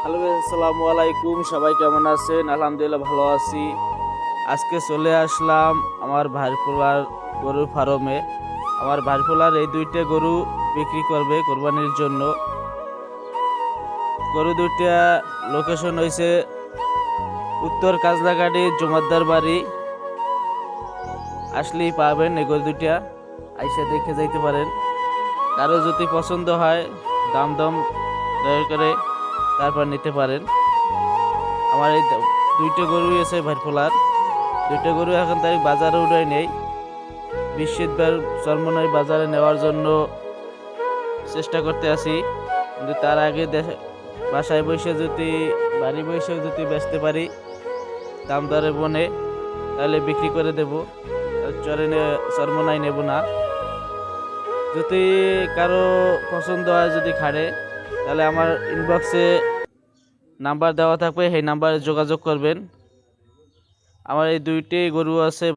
Hello, আসসালামু আলাইকুম। সবাই কেমন আছেন? আলহামদুলিল্লাহ ভালো আছি। আজকে চলে আসলাম আমার ভাইপোলার গরুর ফার্মে। আমার ভাইপোলার এই দুইটা গরু বিক্রি করবে কোরবানির জন্য। গরু দুইটা লোকেশন হয়েছে উত্তর কাজলাগাড়ি জমাদ্দার বাড়ি। আসলেই পাবেন এই গরু দুইটা, আইসা দেখে যাইতে পারেন। কারো যদি পছন্দ হয় দাম দম দয়া করে তারপর নিতে পারেন। আমার এই দুইটা গরুই আছে ভাইফোলার। দুইটা গরু এখন তাই বাজারে উঠাই নেই, বৃহস্পতিবার চরমনাই বাজারে নেওয়ার জন্য চেষ্টা করতে আছি। কিন্তু তার আগে বাসায় বসে যদি বাড়ি বসে যদি বেচতে পারি দাম দরে বনে, তাহলে বিক্রি করে দেব। চরমনাই নেব না। যদি কারো পছন্দ হয় যদি খাড়ে, তাহলে আমার ইনবক্সে নাম্বার দেওয়া থাকবে, সেই নাম্বারে যোগাযোগ করবেন। আমার এই দুইটি গরু আছে।